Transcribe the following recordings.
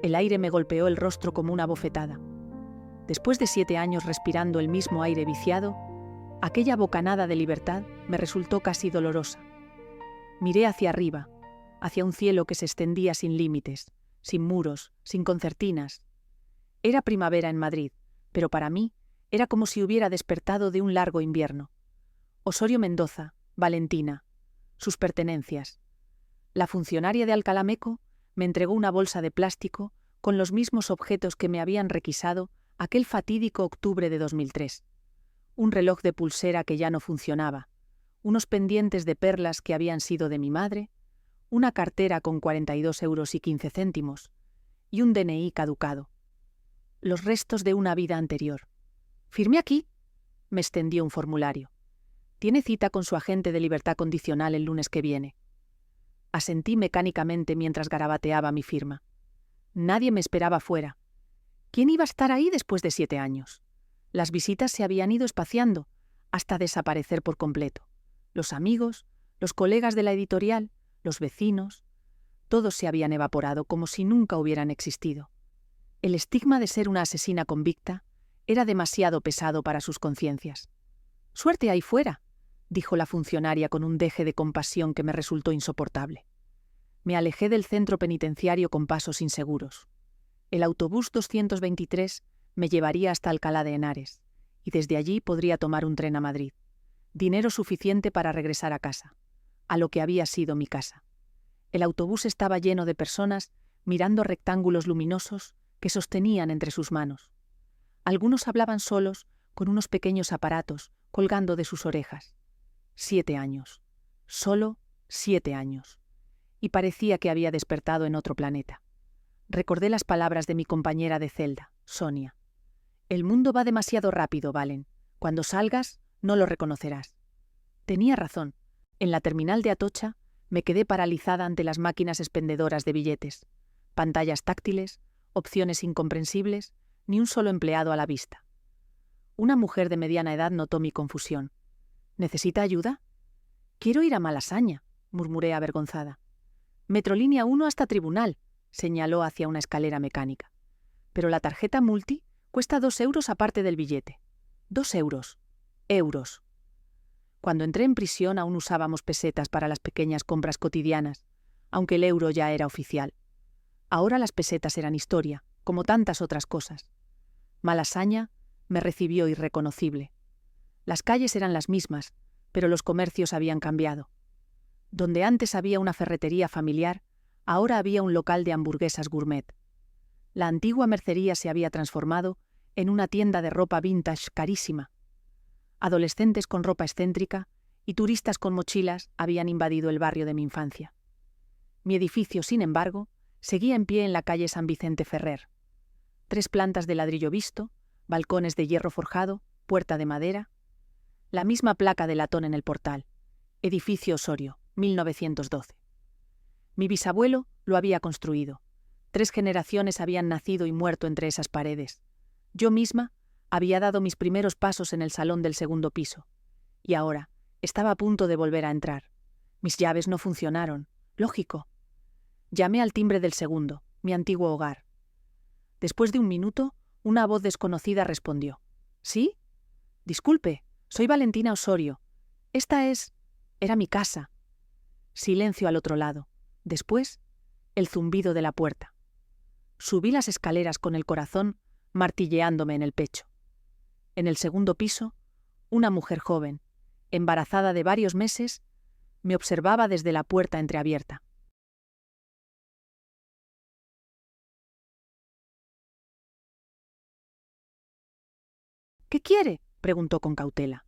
El aire me golpeó el rostro como una bofetada. Después de 7 años respirando el mismo aire viciado, aquella bocanada de libertad me resultó casi dolorosa. Miré hacia arriba, hacia un cielo que se extendía sin límites, sin muros, sin concertinas. Era primavera en Madrid, pero para mí era como si hubiera despertado de un largo invierno. Osorio Mendoza, Valentina, sus pertenencias. La funcionaria de Alcalameco me entregó una bolsa de plástico con los mismos objetos que me habían requisado aquel fatídico octubre de 2003. Un reloj de pulsera que ya no funcionaba, unos pendientes de perlas que habían sido de mi madre, una cartera con 42,15 € y un DNI caducado. Los restos de una vida anterior. «Firme aquí», me extendió un formulario. «Tiene cita con su agente de libertad condicional el lunes que viene». Asentí mecánicamente mientras garabateaba mi firma. Nadie me esperaba fuera. ¿Quién iba a estar ahí después de 7 años? Las visitas se habían ido espaciando, hasta desaparecer por completo. Los amigos, los colegas de la editorial, los vecinos, todos se habían evaporado como si nunca hubieran existido. El estigma de ser una asesina convicta era demasiado pesado para sus conciencias. «Suerte ahí fuera», dijo la funcionaria con un deje de compasión que me resultó insoportable. Me alejé del centro penitenciario con pasos inseguros. El autobús 223 me llevaría hasta Alcalá de Henares, y desde allí podría tomar un tren a Madrid. Dinero suficiente para regresar a casa, a lo que había sido mi casa. El autobús estaba lleno de personas mirando rectángulos luminosos que sostenían entre sus manos. Algunos hablaban solos, con unos pequeños aparatos colgando de sus orejas. 7 años. Solo 7 años. Y parecía que había despertado en otro planeta. Recordé las palabras de mi compañera de celda, Sonia. «El mundo va demasiado rápido, Valen. Cuando salgas, no lo reconocerás». Tenía razón. En la terminal de Atocha me quedé paralizada ante las máquinas expendedoras de billetes. Pantallas táctiles, opciones incomprensibles, ni un solo empleado a la vista. Una mujer de mediana edad notó mi confusión. «¿Necesita ayuda?» «Quiero ir a Malasaña», murmuré avergonzada. «Metrolínea 1 hasta Tribunal», señaló hacia una escalera mecánica. «Pero la tarjeta multi cuesta 2 € aparte del billete». 2 €. Euros. Cuando entré en prisión aún usábamos pesetas para las pequeñas compras cotidianas, aunque el euro ya era oficial. Ahora las pesetas eran historia, como tantas otras cosas. Malasaña me recibió irreconocible. Las calles eran las mismas, pero los comercios habían cambiado. Donde antes había una ferretería familiar, ahora había un local de hamburguesas gourmet. La antigua mercería se había transformado en una tienda de ropa vintage carísima. Adolescentes con ropa excéntrica y turistas con mochilas habían invadido el barrio de mi infancia. Mi edificio, sin embargo, seguía en pie en la calle San Vicente Ferrer. 3 plantas de ladrillo visto, balcones de hierro forjado, puerta de madera. La misma placa de latón en el portal. Edificio Osorio, 1912. Mi bisabuelo lo había construido. 3 generaciones habían nacido y muerto entre esas paredes. Yo misma había dado mis primeros pasos en el salón del 2º piso. Y ahora estaba a punto de volver a entrar. Mis llaves no funcionaron. Lógico. Llamé al timbre del 2º, mi antiguo hogar. Después de un minuto, una voz desconocida respondió. ¿Sí? Disculpe, soy Valentina Osorio. Esta era mi casa. Silencio al otro lado. Después, el zumbido de la puerta. Subí las escaleras con el corazón martilleándome en el pecho. En el 2º piso, una mujer joven, embarazada de varios meses, me observaba desde la puerta entreabierta. «¿Qué quiere?», preguntó con cautela.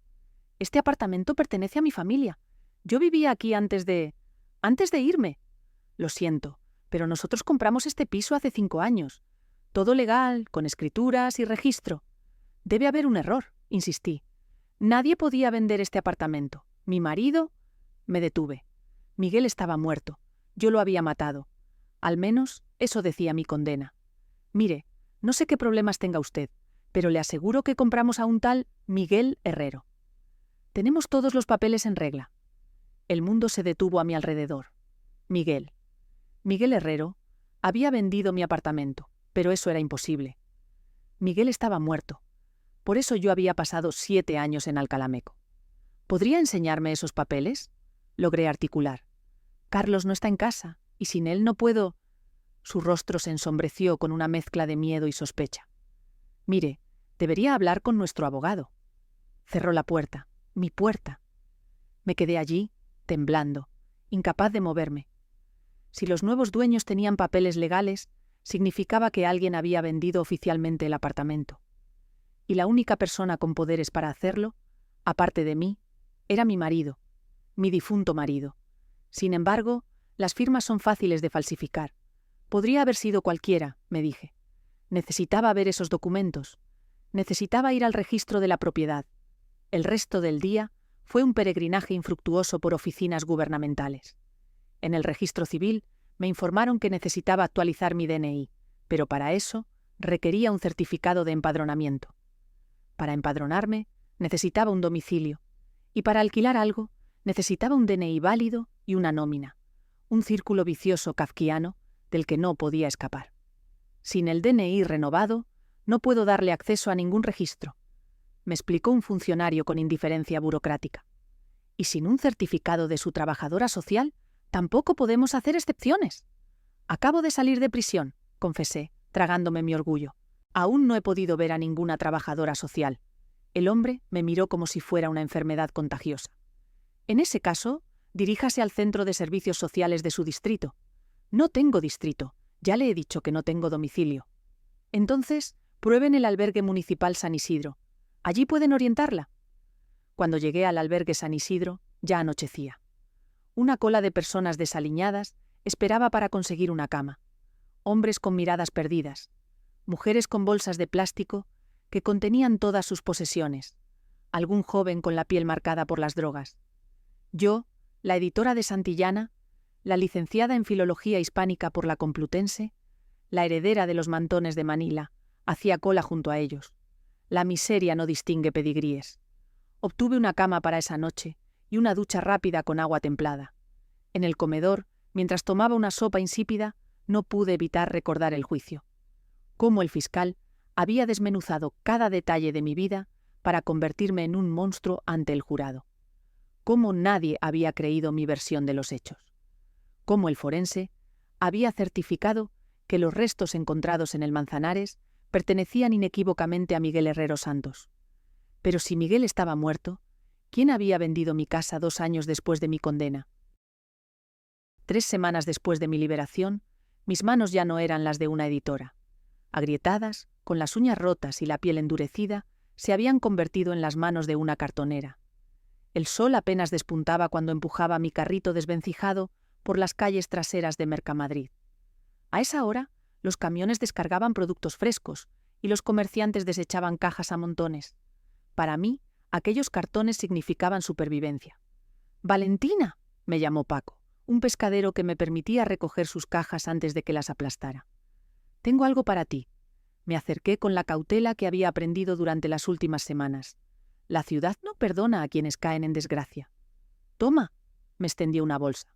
«Este apartamento pertenece a mi familia. Yo vivía aquí antes de irme. Lo siento, pero nosotros compramos este piso hace 5 años. Todo legal, con escrituras y registro. Debe haber un error», insistí. «Nadie podía vender este apartamento. Mi marido...» Me detuve. Miguel estaba muerto. Yo lo había matado. Al menos eso decía mi condena. «Mire, no sé qué problemas tenga usted, pero le aseguro que compramos a un tal Miguel Herrero. Tenemos todos los papeles en regla». El mundo se detuvo a mi alrededor. Miguel Herrero Había vendido mi apartamento, pero eso era imposible. Miguel estaba muerto. Por eso yo había pasado 7 años en Alcalameco. ¿Podría enseñarme esos papeles? Logré articular. Carlos no está en casa, y sin él no puedo... Su rostro se ensombreció con una mezcla de miedo y sospecha. Mire, debería hablar con nuestro abogado. Cerró la puerta, mi puerta. Me quedé allí, temblando, incapaz de moverme. Si los nuevos dueños tenían papeles legales, significaba que alguien había vendido oficialmente el apartamento. Y la única persona con poderes para hacerlo, aparte de mí, era mi marido, mi difunto marido. Sin embargo, las firmas son fáciles de falsificar. Podría haber sido cualquiera, me dije. Necesitaba ver esos documentos. Necesitaba ir al registro de la propiedad. El resto del día fue un peregrinaje infructuoso por oficinas gubernamentales. En el registro civil me informaron que necesitaba actualizar mi DNI, pero para eso requería un certificado de empadronamiento. Para empadronarme necesitaba un domicilio, y para alquilar algo necesitaba un DNI válido y una nómina, un círculo vicioso kafkiano del que no podía escapar. Sin el DNI renovado, no puedo darle acceso a ningún registro, me explicó un funcionario con indiferencia burocrática. Y sin un certificado de su trabajadora social, tampoco podemos hacer excepciones. Acabo de salir de prisión, confesé, tragándome mi orgullo. Aún no he podido ver a ninguna trabajadora social. El hombre me miró como si fuera una enfermedad contagiosa. En ese caso, diríjase al centro de servicios sociales de su distrito. No tengo distrito, ya le he dicho que no tengo domicilio. Entonces, prueben el albergue municipal San Isidro. Allí pueden orientarla. Cuando llegué al albergue San Isidro, ya anochecía. Una cola de personas desaliñadas esperaba para conseguir una cama. Hombres con miradas perdidas. Mujeres con bolsas de plástico que contenían todas sus posesiones. Algún joven con la piel marcada por las drogas. Yo, la editora de Santillana, la licenciada en Filología Hispánica por la Complutense, la heredera de los mantones de Manila, hacía cola junto a ellos. La miseria no distingue pedigríes. Obtuve una cama para esa noche y una ducha rápida con agua templada. En el comedor, mientras tomaba una sopa insípida, no pude evitar recordar el juicio. Cómo el fiscal había desmenuzado cada detalle de mi vida para convertirme en un monstruo ante el jurado. Cómo nadie había creído mi versión de los hechos. Cómo el forense había certificado que los restos encontrados en el Manzanares pertenecían inequívocamente a Miguel Herrero Santos. Pero si Miguel estaba muerto, ¿quién había vendido mi casa 2 años después de mi condena? 3 semanas después de mi liberación, mis manos ya no eran las de una editora. Agrietadas, con las uñas rotas y la piel endurecida, se habían convertido en las manos de una cartonera. El sol apenas despuntaba cuando empujaba mi carrito desvencijado por las calles traseras de Mercamadrid. A esa hora, los camiones descargaban productos frescos y los comerciantes desechaban cajas a montones. Para mí, aquellos cartones significaban supervivencia. «¡Valentina!», me llamó Paco, un pescadero que me permitía recoger sus cajas antes de que las aplastara. «Tengo algo para ti». Me acerqué con la cautela que había aprendido durante las últimas semanas. La ciudad no perdona a quienes caen en desgracia. «Toma», me extendió una bolsa.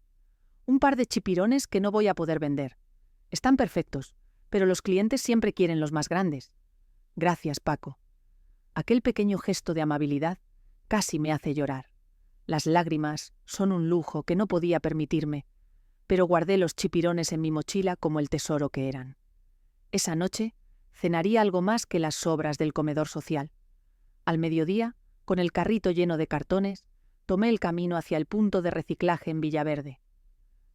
«Un par de chipirones que no voy a poder vender. Están perfectos, pero los clientes siempre quieren los más grandes». «Gracias, Paco». Aquel pequeño gesto de amabilidad casi me hace llorar. Las lágrimas son un lujo que no podía permitirme, pero guardé los chipirones en mi mochila como el tesoro que eran. Esa noche cenaría algo más que las sobras del comedor social. Al mediodía, con el carrito lleno de cartones, tomé el camino hacia el punto de reciclaje en Villaverde.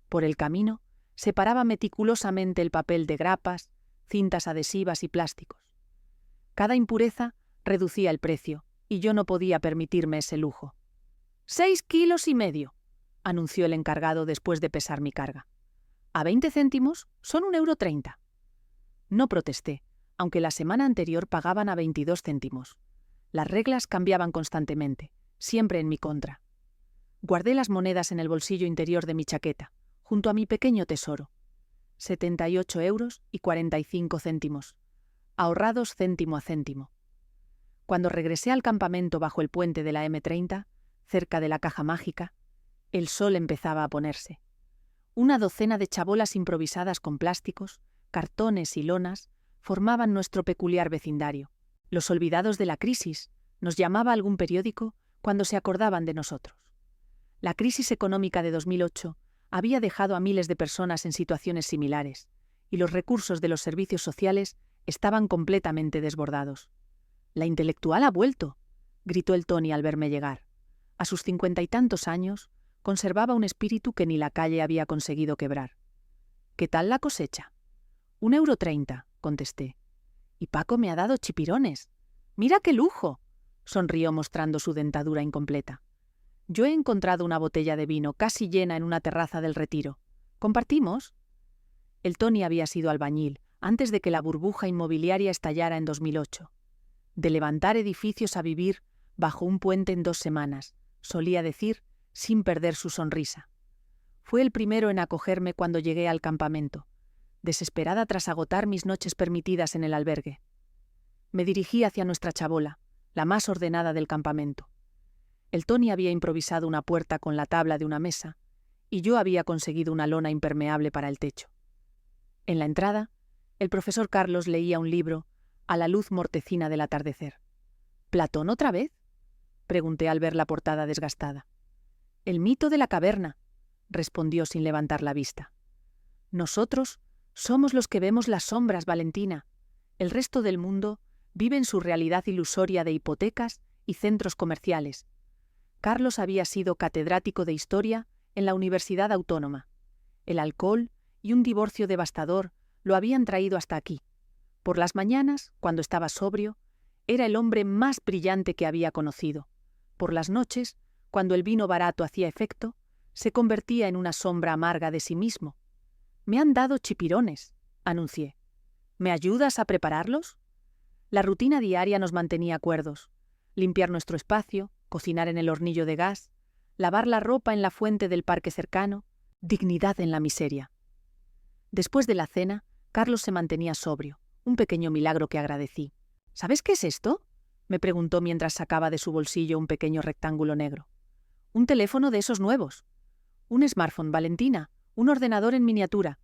Por el camino, separaba meticulosamente el papel de grapas, cintas adhesivas y plásticos. Cada impureza reducía el precio, y yo no podía permitirme ese lujo. 6,5 kilos, anunció el encargado después de pesar mi carga. A 20 céntimos son 1,30 €. No protesté, aunque la semana anterior pagaban a 22 céntimos. Las reglas cambiaban constantemente, siempre en mi contra. Guardé las monedas en el bolsillo interior de mi chaqueta, junto a mi pequeño tesoro. 78,45 €, ahorrados céntimo a céntimo. Cuando regresé al campamento bajo el puente de la M30, cerca de la Caja Mágica, el sol empezaba a ponerse. Una docena de chabolas improvisadas con plásticos, cartones y lonas formaban nuestro peculiar vecindario. Los olvidados de la crisis, nos llamaba algún periódico cuando se acordaban de nosotros. La crisis económica de 2008 había dejado a miles de personas en situaciones similares, y los recursos de los servicios sociales estaban completamente desbordados. «La intelectual ha vuelto», gritó el Tony al verme llegar. A sus 50 y tantos años, conservaba un espíritu que ni la calle había conseguido quebrar. «¿Qué tal la cosecha?» «1,30 €», contesté. «Y Paco me ha dado chipirones. ¡Mira qué lujo!», sonrió mostrando su dentadura incompleta. «Yo he encontrado una botella de vino casi llena en una terraza del Retiro. ¿Compartimos?». El Tony había sido albañil antes de que la burbuja inmobiliaria estallara en 2008. «De levantar edificios a vivir bajo un puente en 2 semanas», solía decir, sin perder su sonrisa. Fue el primero en acogerme cuando llegué al campamento, desesperada tras agotar mis noches permitidas en el albergue. Me dirigí hacia nuestra chabola, la más ordenada del campamento. El Tony había improvisado una puerta con la tabla de una mesa, y yo había conseguido una lona impermeable para el techo. En la entrada, el profesor Carlos leía un libro a la luz mortecina del atardecer. «¿Platón otra vez?», pregunté al ver la portada desgastada. «El mito de la caverna», respondió sin levantar la vista. «Nosotros somos los que vemos las sombras, Valentina. El resto del mundo vive en su realidad ilusoria de hipotecas y centros comerciales». Carlos había sido catedrático de Historia en la Universidad Autónoma. El alcohol y un divorcio devastador lo habían traído hasta aquí. Por las mañanas, cuando estaba sobrio, era el hombre más brillante que había conocido. Por las noches, cuando el vino barato hacía efecto, se convertía en una sombra amarga de sí mismo. «Me han dado chipirones», anuncié. «¿Me ayudas a prepararlos?». La rutina diaria nos mantenía cuerdos. Limpiar nuestro espacio, cocinar en el hornillo de gas, lavar la ropa en la fuente del parque cercano, dignidad en la miseria. Después de la cena, Carlos se mantenía sobrio, un pequeño milagro que agradecí. «¿Sabes qué es esto?», me preguntó mientras sacaba de su bolsillo un pequeño rectángulo negro. «Un teléfono de esos nuevos. Un smartphone, Valentina, un ordenador en miniatura.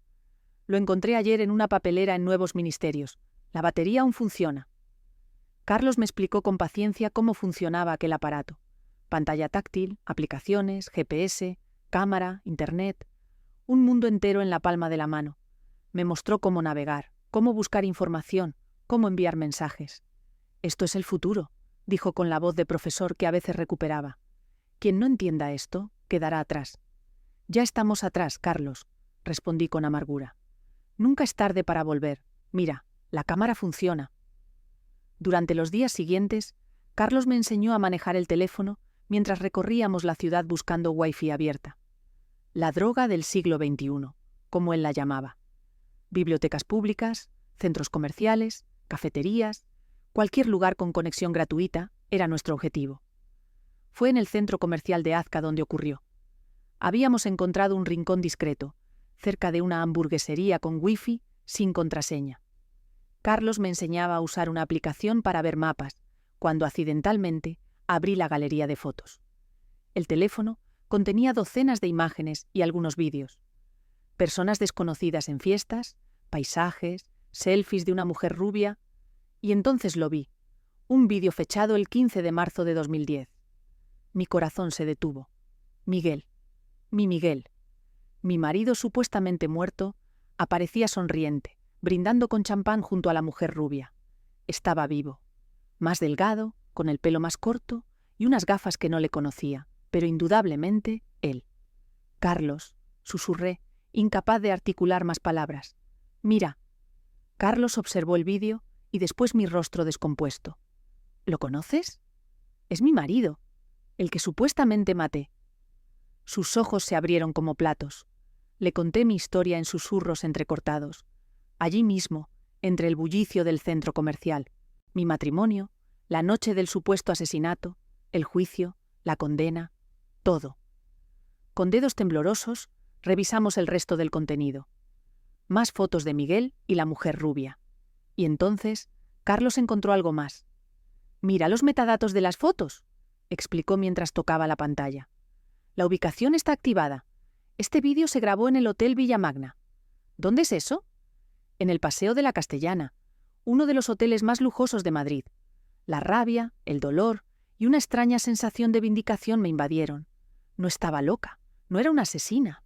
Lo encontré ayer en una papelera en Nuevos Ministerios. La batería aún funciona». Carlos me explicó con paciencia cómo funcionaba aquel aparato. Pantalla táctil, aplicaciones, GPS, cámara, internet. Un mundo entero en la palma de la mano. Me mostró cómo navegar, cómo buscar información, cómo enviar mensajes. «Esto es el futuro», dijo con la voz de profesor que a veces recuperaba. «Quien no entienda esto, quedará atrás». «Ya estamos atrás, Carlos», respondí con amargura. «Nunca es tarde para volver. Mira, la cámara funciona». Durante los días siguientes, Carlos me enseñó a manejar el teléfono mientras recorríamos la ciudad buscando Wi-Fi abierta. La droga del siglo XXI, como él la llamaba. Bibliotecas públicas, centros comerciales, cafeterías, cualquier lugar con conexión gratuita era nuestro objetivo. Fue en el centro comercial de Azca donde ocurrió. Habíamos encontrado un rincón discreto, cerca de una hamburguesería con Wi-Fi sin contraseña. Carlos me enseñaba a usar una aplicación para ver mapas, cuando accidentalmente abrí la galería de fotos. El teléfono contenía docenas de imágenes y algunos vídeos. Personas desconocidas en fiestas, paisajes, selfies de una mujer rubia, y entonces lo vi, un vídeo fechado el 15 de marzo de 2010. Mi corazón se detuvo. Miguel, mi Miguel, mi marido supuestamente muerto, aparecía sonriente, brindando con champán junto a la mujer rubia. Estaba vivo, más delgado, con el pelo más corto y unas gafas que no le conocía, pero indudablemente él. «Carlos», susurré, incapaz de articular más palabras. «Mira». Carlos observó el vídeo y después mi rostro descompuesto. «¿Lo conoces? Es mi marido, el que supuestamente maté». Sus ojos se abrieron como platos. Le conté mi historia en susurros entrecortados. Allí mismo, entre el bullicio del centro comercial. Mi matrimonio, la noche del supuesto asesinato, el juicio, la condena, todo. Con dedos temblorosos, revisamos el resto del contenido. Más fotos de Miguel y la mujer rubia. Y entonces, Carlos encontró algo más. «Mira los metadatos de las fotos», explicó mientras tocaba la pantalla. «La ubicación está activada. Este vídeo se grabó en el Hotel Villamagna. ¿Dónde es eso? En el Paseo de la Castellana, uno de los hoteles más lujosos de Madrid. La rabia, el dolor y una extraña sensación de vindicación me invadieron. No estaba loca, no era una asesina.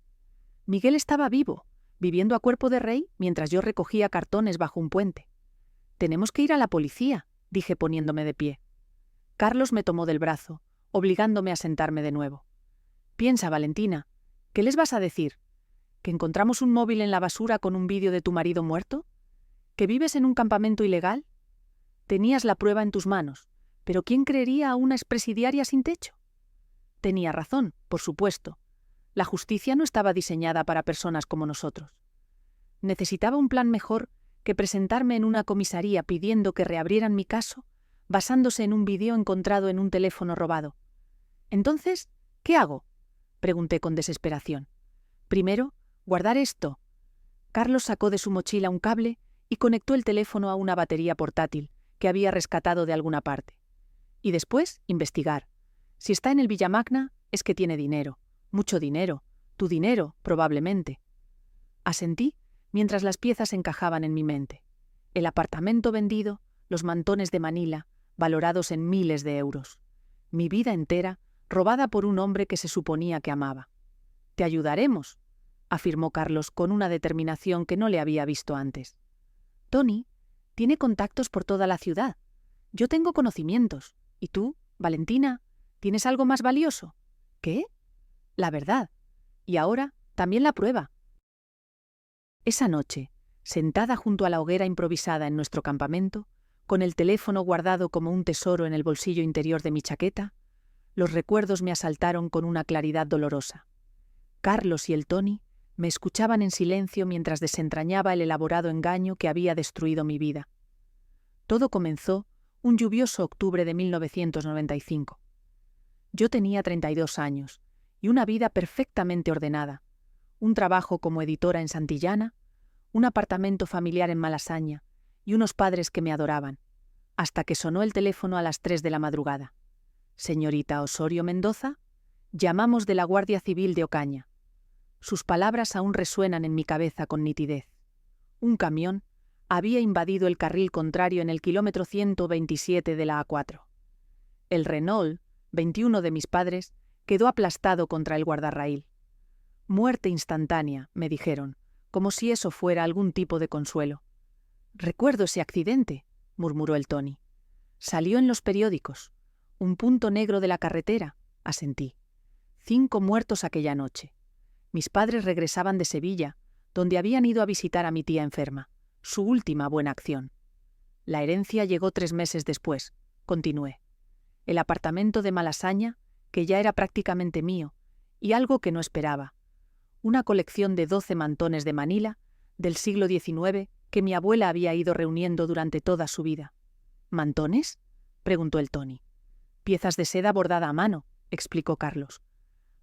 Miguel estaba vivo, viviendo a cuerpo de rey mientras yo recogía cartones bajo un puente. «Tenemos que ir a la policía», dije poniéndome de pie. Carlos me tomó del brazo, obligándome a sentarme de nuevo. «Piensa, Valentina, ¿qué les vas a decir? ¿Que encontramos un móvil en la basura con un vídeo de tu marido muerto? ¿Que vives en un campamento ilegal? Tenías la prueba en tus manos, pero ¿quién creería a una expresidiaria sin techo?» Tenía razón, por supuesto. La justicia no estaba diseñada para personas como nosotros. Necesitaba un plan mejor que presentarme en una comisaría pidiendo que reabrieran mi caso, basándose en un vídeo encontrado en un teléfono robado. «Entonces, ¿qué hago?», pregunté con desesperación. «Primero, guardar esto». Carlos sacó de su mochila un cable y conectó el teléfono a una batería portátil que había rescatado de alguna parte. Y después, investigar. Si está en el Villamagna, es que tiene dinero. Mucho dinero. Tu dinero, probablemente. Asentí mientras las piezas encajaban en mi mente. El apartamento vendido, los mantones de Manila, valorados en miles de euros. Mi vida entera, robada por un hombre que se suponía que amaba. «Te ayudaremos», afirmó Carlos con una determinación que no le había visto antes. «Tony tiene contactos por toda la ciudad. Yo tengo conocimientos. ¿Y tú, Valentina, tienes algo más valioso?» «¿Qué?» «La verdad. Y ahora, también la prueba». Esa noche, sentada junto a la hoguera improvisada en nuestro campamento, con el teléfono guardado como un tesoro en el bolsillo interior de mi chaqueta, los recuerdos me asaltaron con una claridad dolorosa. Carlos y el Tony me escuchaban en silencio mientras desentrañaba el elaborado engaño que había destruido mi vida. Todo comenzó un lluvioso octubre de 1995. Yo tenía 32 años y una vida perfectamente ordenada, un trabajo como editora en Santillana, un apartamento familiar en Malasaña y unos padres que me adoraban, hasta que sonó el teléfono a las 3 de la madrugada. «Señorita Osorio Mendoza, llamamos de la Guardia Civil de Ocaña». Sus palabras aún resuenan en mi cabeza con nitidez. Un camión había invadido el carril contrario en el kilómetro 127 de la A4. El Renault 21 de mis padres quedó aplastado contra el guardarraíl. «Muerte instantánea», me dijeron, como si eso fuera algún tipo de consuelo. «Recuerdo ese accidente», murmuró el Tony. «Salió en los periódicos. Un punto negro de la carretera», asentí. 5 muertos aquella noche. Mis padres regresaban de Sevilla, donde habían ido a visitar a mi tía enferma, su última buena acción. La herencia llegó 3 meses después, continué. El apartamento de Malasaña, que ya era prácticamente mío, y algo que no esperaba. Una colección de 12 mantones de Manila, del siglo XIX, que mi abuela había ido reuniendo durante toda su vida. «¿Mantones?», preguntó el Tony. «Piezas de seda bordada a mano», explicó Carlos.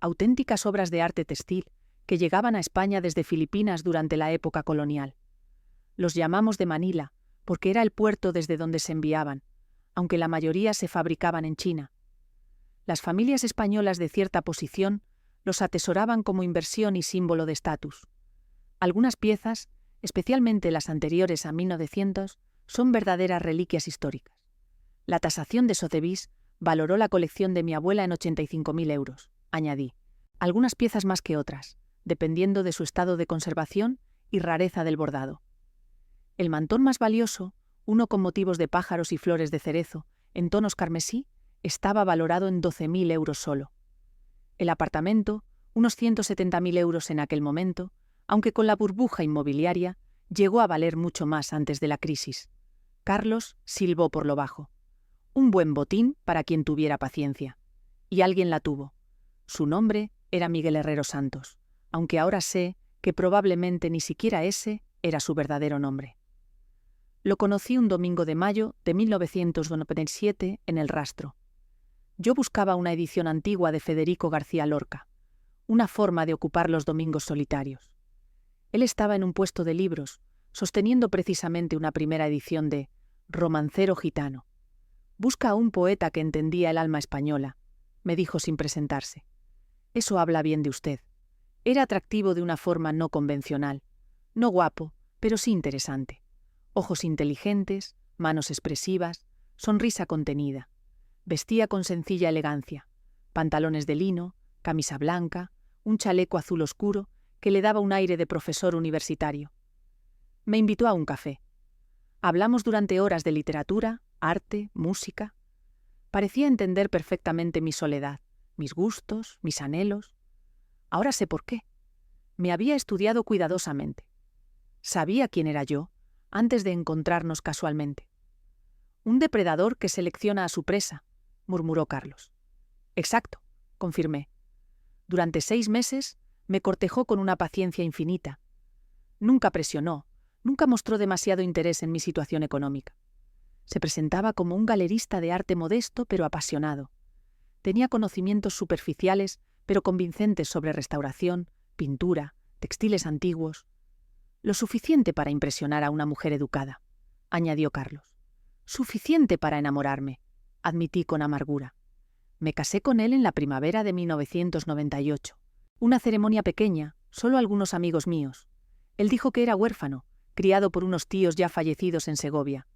«Auténticas obras de arte textil que llegaban a España desde Filipinas durante la época colonial. Los llamamos de Manila porque era el puerto desde donde se enviaban, aunque la mayoría se fabricaban en China. Las familias españolas de cierta posición los atesoraban como inversión y símbolo de estatus. Algunas piezas, especialmente las anteriores a 1900, son verdaderas reliquias históricas. La tasación de Sotheby's valoró la colección de mi abuela en 85.000 euros, añadí, algunas piezas más que otras, dependiendo de su estado de conservación y rareza del bordado. El mantón más valioso, uno con motivos de pájaros y flores de cerezo, en tonos carmesí, estaba valorado en 12.000 euros solo. El apartamento, unos 170.000 euros en aquel momento, aunque con la burbuja inmobiliaria, llegó a valer mucho más antes de la crisis. Carlos silbó por lo bajo. Un buen botín para quien tuviera paciencia. Y alguien la tuvo. Su nombre era Miguel Herrero Santos, aunque ahora sé que probablemente ni siquiera ese era su verdadero nombre. Lo conocí un domingo de mayo de 1997 en El Rastro. Yo buscaba una edición antigua de Federico García Lorca, una forma de ocupar los domingos solitarios. Él estaba en un puesto de libros, sosteniendo precisamente una primera edición de Romancero gitano. «Busca a un poeta que entendía el alma española», me dijo sin presentarse. «Eso habla bien de usted. Era atractivo de una forma no convencional. No guapo, pero sí interesante. Ojos inteligentes, manos expresivas, sonrisa contenida. Vestía con sencilla elegancia. Pantalones de lino, camisa blanca, un chaleco azul oscuro que le daba un aire de profesor universitario. Me invitó a un café. Hablamos durante horas de literatura, arte, música. Parecía entender perfectamente mi soledad, mis gustos, mis anhelos. Ahora sé por qué. Me había estudiado cuidadosamente. Sabía quién era yo antes de encontrarnos casualmente. Un depredador que selecciona a su presa, murmuró Carlos. Exacto, confirmé. Durante 6 meses me cortejó con una paciencia infinita. Nunca presionó, nunca mostró demasiado interés en mi situación económica. Se presentaba como un galerista de arte modesto pero apasionado. Tenía conocimientos superficiales pero convincentes sobre restauración, pintura, textiles antiguos. Lo suficiente para impresionar a una mujer educada, añadió Carlos. Suficiente para enamorarme, admití con amargura. Me casé con él en la primavera de 1998. Una ceremonia pequeña, solo algunos amigos míos. Él dijo que era huérfano, criado por unos tíos ya fallecidos en Segovia.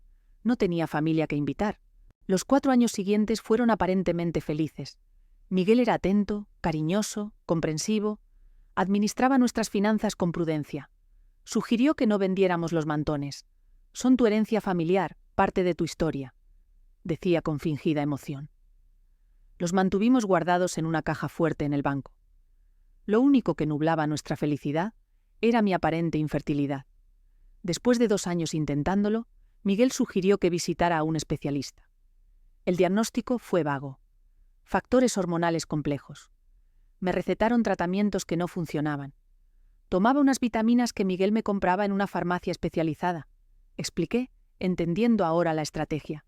No tenía familia que invitar. Los 4 años siguientes fueron aparentemente felices. Miguel era atento, cariñoso, comprensivo. Administraba nuestras finanzas con prudencia. Sugirió que no vendiéramos los mantones. Son tu herencia familiar, parte de tu historia, decía con fingida emoción. Los mantuvimos guardados en una caja fuerte en el banco. Lo único que nublaba nuestra felicidad era mi aparente infertilidad. Después de 2 años intentándolo, Miguel sugirió que visitara a un especialista. El diagnóstico fue vago. Factores hormonales complejos. Me recetaron tratamientos que no funcionaban. Tomaba unas vitaminas que Miguel me compraba en una farmacia especializada. Expliqué, entendiendo ahora la estrategia.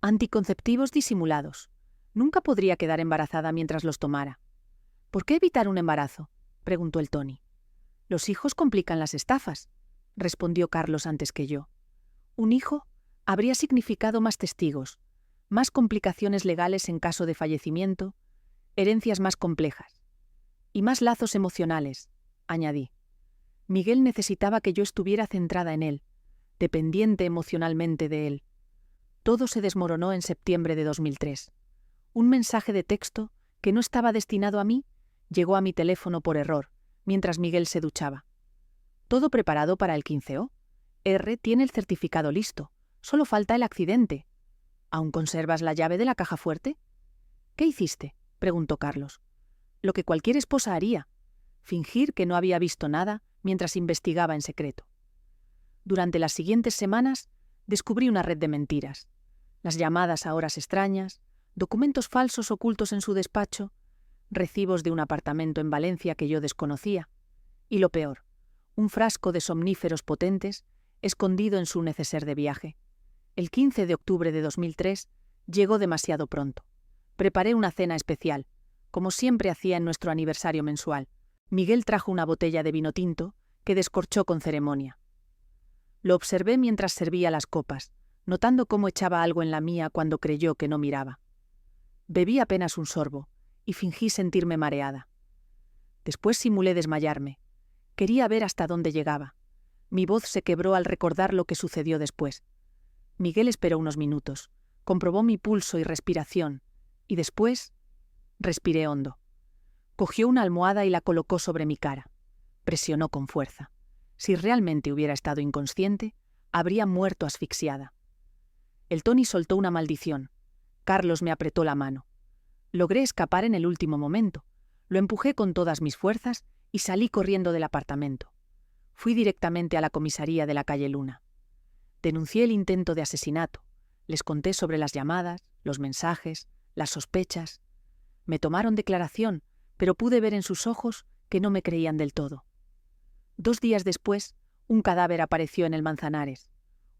Anticonceptivos disimulados. Nunca podría quedar embarazada mientras los tomara. ¿Por qué evitar un embarazo?, preguntó el Tony. Los hijos complican las estafas, respondió Carlos antes que yo. Un hijo habría significado más testigos, más complicaciones legales en caso de fallecimiento, herencias más complejas y más lazos emocionales, añadí. Miguel necesitaba que yo estuviera centrada en él, dependiente emocionalmente de él. Todo se desmoronó en septiembre de 2003. Un mensaje de texto que no estaba destinado a mí llegó a mi teléfono por error, mientras Miguel se duchaba. Todo preparado para el 15O. R tiene el certificado listo, solo falta el accidente. ¿Aún conservas la llave de la caja fuerte? ¿Qué hiciste?, preguntó Carlos. Lo que cualquier esposa haría, fingir que no había visto nada mientras investigaba en secreto. Durante las siguientes semanas descubrí una red de mentiras. Las llamadas a horas extrañas, documentos falsos ocultos en su despacho, recibos de un apartamento en Valencia que yo desconocía, y lo peor, un frasco de somníferos potentes escondido en su neceser de viaje. El 15 de octubre de 2003 llegó demasiado pronto. Preparé una cena especial, como siempre hacía en nuestro aniversario mensual. Miguel trajo una botella de vino tinto que descorchó con ceremonia. Lo observé mientras servía las copas, notando cómo echaba algo en la mía cuando creyó que no miraba. Bebí apenas un sorbo y fingí sentirme mareada. Después simulé desmayarme. Quería ver hasta dónde llegaba. Mi voz se quebró al recordar lo que sucedió después. Miguel esperó unos minutos, comprobó mi pulso y respiración, y después respiré hondo. Cogió una almohada y la colocó sobre mi cara. Presionó con fuerza. Si realmente hubiera estado inconsciente, habría muerto asfixiada. El Tony soltó una maldición. Carlos me apretó la mano. Logré escapar en el último momento. Lo empujé con todas mis fuerzas y salí corriendo del apartamento. Fui directamente a la comisaría de la calle Luna. Denuncié el intento de asesinato. Les conté sobre las llamadas, los mensajes, las sospechas. Me tomaron declaración, pero pude ver en sus ojos que no me creían del todo. 2 días después, un cadáver apareció en el Manzanares.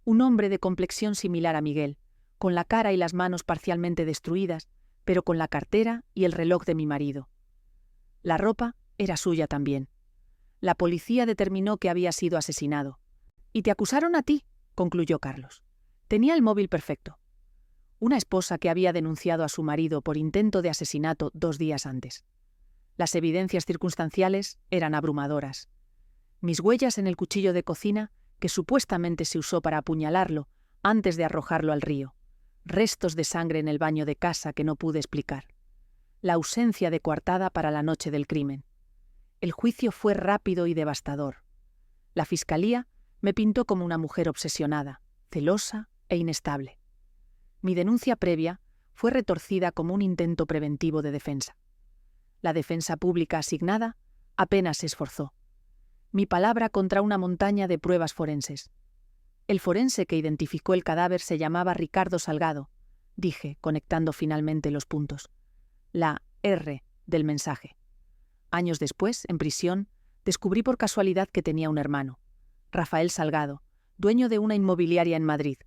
Un hombre de complexión similar a Miguel, con la cara y las manos parcialmente destruidas, pero con la cartera y el reloj de mi marido. La ropa era suya también. La policía determinó que había sido asesinado. «Y te acusaron a ti», concluyó Carlos. Tenía el móvil perfecto. Una esposa que había denunciado a su marido por intento de asesinato 2 días antes. Las evidencias circunstanciales eran abrumadoras. Mis huellas en el cuchillo de cocina, que supuestamente se usó para apuñalarlo antes de arrojarlo al río. Restos de sangre en el baño de casa que no pude explicar. La ausencia de coartada para la noche del crimen. El juicio fue rápido y devastador. La fiscalía me pintó como una mujer obsesionada, celosa e inestable. Mi denuncia previa fue retorcida como un intento preventivo de defensa. La defensa pública asignada apenas se esforzó. Mi palabra contra una montaña de pruebas forenses. El forense que identificó el cadáver se llamaba Ricardo Salgado, dije, conectando finalmente los puntos. La R del mensaje. Años después, en prisión, descubrí por casualidad que tenía un hermano, Rafael Salgado, dueño de una inmobiliaria en Madrid,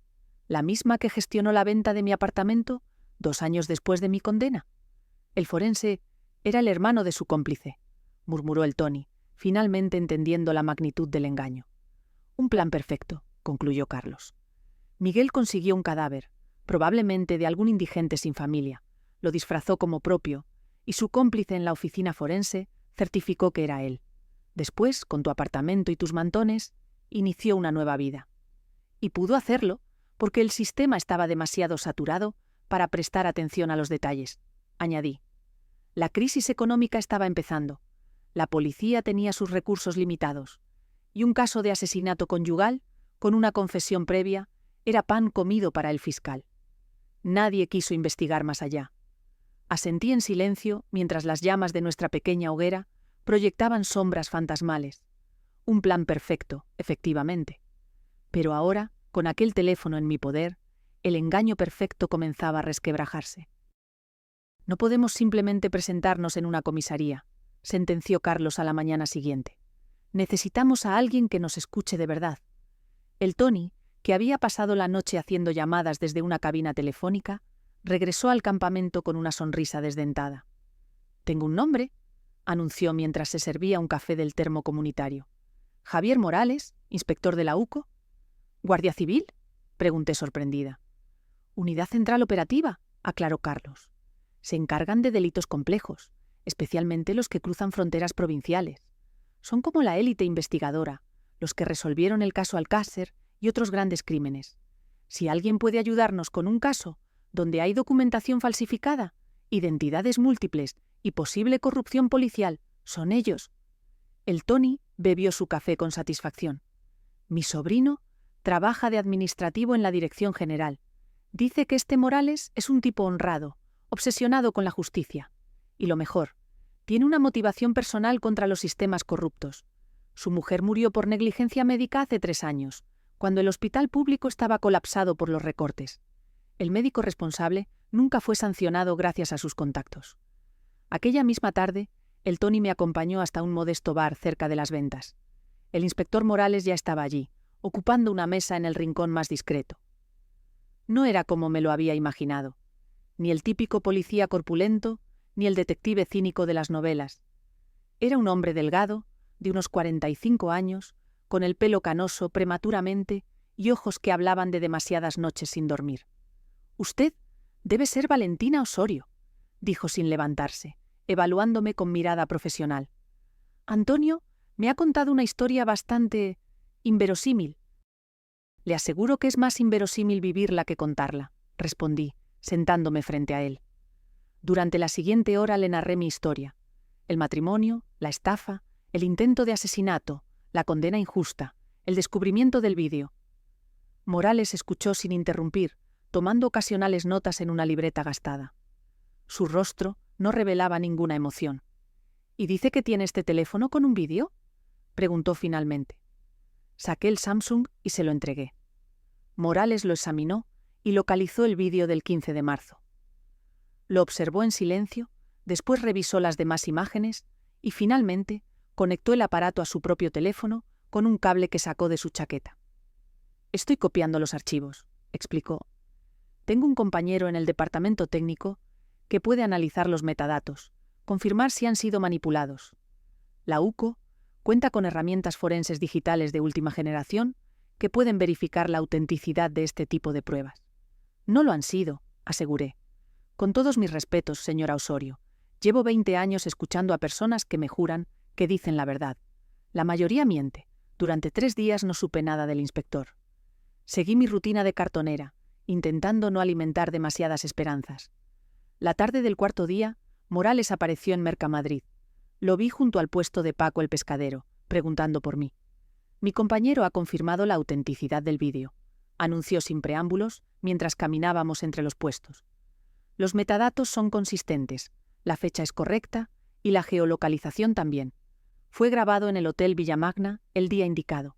la misma que gestionó la venta de mi apartamento 2 años después de mi condena. El forense era el hermano de su cómplice, murmuró el Tony, finalmente entendiendo la magnitud del engaño. Un plan perfecto, concluyó Carlos. Miguel consiguió un cadáver, probablemente de algún indigente sin familia, lo disfrazó como propio, y su cómplice en la oficina forense certificó que era él. Después, con tu apartamento y tus mantones, inició una nueva vida. Y pudo hacerlo porque el sistema estaba demasiado saturado para prestar atención a los detalles, añadí. La crisis económica estaba empezando. La policía tenía sus recursos limitados. Y un caso de asesinato conyugal, con una confesión previa, era pan comido para el fiscal. Nadie quiso investigar más allá. Asentí en silencio mientras las llamas de nuestra pequeña hoguera proyectaban sombras fantasmales. Un plan perfecto, efectivamente. Pero ahora, con aquel teléfono en mi poder, el engaño perfecto comenzaba a resquebrajarse. No podemos simplemente presentarnos en una comisaría, sentenció Carlos a la mañana siguiente. Necesitamos a alguien que nos escuche de verdad. El Tony, que había pasado la noche haciendo llamadas desde una cabina telefónica, regresó al campamento con una sonrisa desdentada. «Tengo un nombre», anunció mientras se servía un café del termo comunitario. «Javier Morales, inspector de la UCO». «¿Guardia Civil?», pregunté sorprendida. «Unidad Central Operativa», aclaró Carlos. «Se encargan de delitos complejos, especialmente los que cruzan fronteras provinciales. Son como la élite investigadora, los que resolvieron el caso Alcácer y otros grandes crímenes. Si alguien puede ayudarnos con un caso donde hay documentación falsificada, identidades múltiples y posible corrupción policial, son ellos». El Tony bebió su café con satisfacción. «Mi sobrino trabaja de administrativo en la Dirección General. Dice que este Morales es un tipo honrado, obsesionado con la justicia. Y lo mejor, tiene una motivación personal contra los sistemas corruptos. Su mujer murió por negligencia médica hace 3 años, cuando el hospital público estaba colapsado por los recortes. El médico responsable nunca fue sancionado gracias a sus contactos. Aquella misma tarde, el Tony me acompañó hasta un modesto bar cerca de las ventas. El inspector Morales ya estaba allí, ocupando una mesa en el rincón más discreto. No era como me lo había imaginado, ni el típico policía corpulento, ni el detective cínico de las novelas. Era un hombre delgado, de unos 45 años, con el pelo canoso prematuramente y ojos que hablaban de demasiadas noches sin dormir. «Usted debe ser Valentina Osorio», dijo sin levantarse, evaluándome con mirada profesional. «Antonio me ha contado una historia bastante inverosímil». «Le aseguro que es más inverosímil vivirla que contarla», respondí, sentándome frente a él. Durante la siguiente hora le narré mi historia. El matrimonio, la estafa, el intento de asesinato, la condena injusta, el descubrimiento del vídeo. Morales escuchó sin interrumpir, tomando ocasionales notas en una libreta gastada. Su rostro no revelaba ninguna emoción. «¿Y dice que tiene este teléfono con un vídeo?», preguntó finalmente. Saqué el Samsung y se lo entregué. Morales lo examinó y localizó el vídeo del 15 de marzo. Lo observó en silencio, después revisó las demás imágenes y finalmente conectó el aparato a su propio teléfono con un cable que sacó de su chaqueta. «Estoy copiando los archivos», explicó. «Tengo un compañero en el departamento técnico que puede analizar los metadatos, confirmar si han sido manipulados. La UCO cuenta con herramientas forenses digitales de última generación que pueden verificar la autenticidad de este tipo de pruebas». «No lo han sido», aseguré. «Con todos mis respetos, señora Osorio, Llevo 20 años escuchando a personas que me juran que dicen la verdad. La mayoría miente. Durante 3 días no supe nada del inspector. Seguí mi rutina de cartonera, intentando no alimentar demasiadas esperanzas. La tarde del cuarto día, Morales apareció en Mercamadrid. Lo vi junto al puesto de Paco el pescadero, preguntando por mí. Mi compañero ha confirmado la autenticidad del vídeo. Anunció sin preámbulos mientras caminábamos entre los puestos. Los metadatos son consistentes, la fecha es correcta y la geolocalización también. Fue grabado en el Hotel Villamagna el día indicado.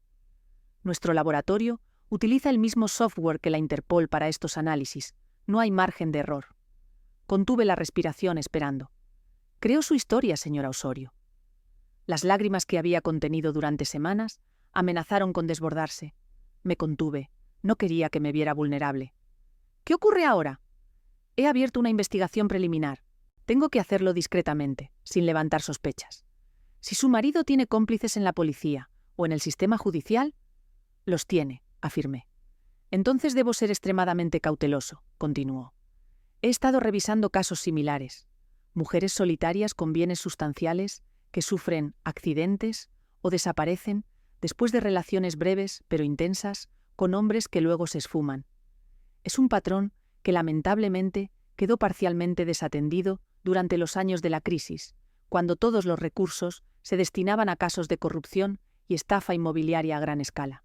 Nuestro laboratorio utiliza el mismo software que la Interpol para estos análisis. No hay margen de error. Contuve la respiración esperando. Creo su historia, señora Osorio. Las lágrimas que había contenido durante semanas amenazaron con desbordarse. Me contuve. No quería que me viera vulnerable. ¿Qué ocurre ahora? He abierto una investigación preliminar. Tengo que hacerlo discretamente, sin levantar sospechas. Si su marido tiene cómplices en la policía o en el sistema judicial, los tiene, afirmé. Entonces debo ser extremadamente cauteloso, continuó. He estado revisando casos similares. Mujeres solitarias con bienes sustanciales que sufren accidentes o desaparecen después de relaciones breves pero intensas con hombres que luego se esfuman. Es un patrón que lamentablemente quedó parcialmente desatendido durante los años de la crisis, cuando todos los recursos se destinaban a casos de corrupción y estafa inmobiliaria a gran escala.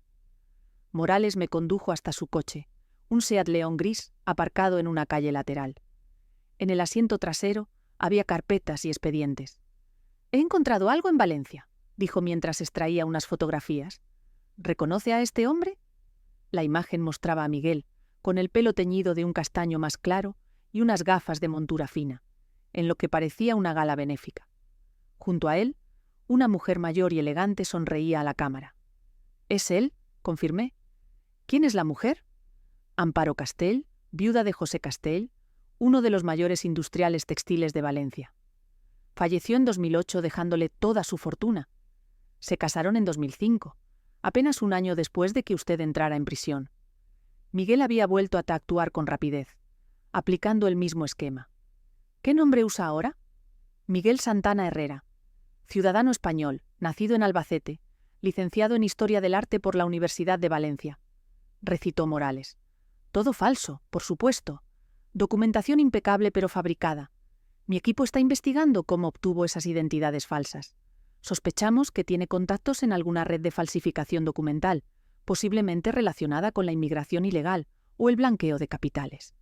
Morales me condujo hasta su coche, un Seat León gris aparcado en una calle lateral. En el asiento trasero había carpetas y expedientes. «He encontrado algo en Valencia», dijo mientras extraía unas fotografías. «¿Reconoce a este hombre?» La imagen mostraba a Miguel, con el pelo teñido de un castaño más claro y unas gafas de montura fina, en lo que parecía una gala benéfica. Junto a él, una mujer mayor y elegante sonreía a la cámara. «¿Es él?», confirmé. «¿Quién es la mujer?» «Amparo Castell, viuda de José Castell, uno de los mayores industriales textiles de Valencia. Falleció en 2008 dejándole toda su fortuna. Se casaron en 2005, apenas un año después de que usted entrara en prisión». Miguel había vuelto a actuar con rapidez, aplicando el mismo esquema. «¿Qué nombre usa ahora?» «Miguel Santana Herrera, ciudadano español, nacido en Albacete, licenciado en Historia del Arte por la Universidad de Valencia», recitó Morales. «Todo falso, por supuesto. Documentación impecable pero fabricada. Mi equipo está investigando cómo obtuvo esas identidades falsas. Sospechamos que tiene contactos en alguna red de falsificación documental, posiblemente relacionada con la inmigración ilegal o el blanqueo de capitales.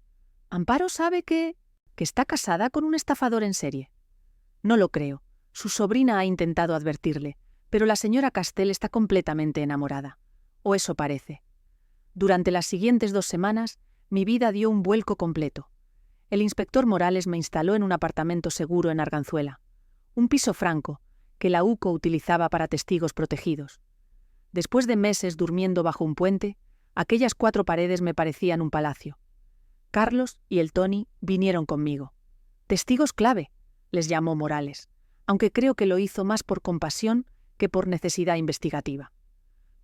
¿Amparo sabe que está casada con un estafador en serie?» «No lo creo. Su sobrina ha intentado advertirle, pero la señora Castell está completamente enamorada. O eso parece. Durante las siguientes 2 semanas, mi vida dio un vuelco completo. El inspector Morales me instaló en un apartamento seguro en Arganzuela, un piso franco que la UCO utilizaba para testigos protegidos. Después de meses durmiendo bajo un puente, aquellas 4 paredes me parecían un palacio. Carlos y el Tony vinieron conmigo. «Testigos clave», les llamó Morales, aunque creo que lo hizo más por compasión que por necesidad investigativa.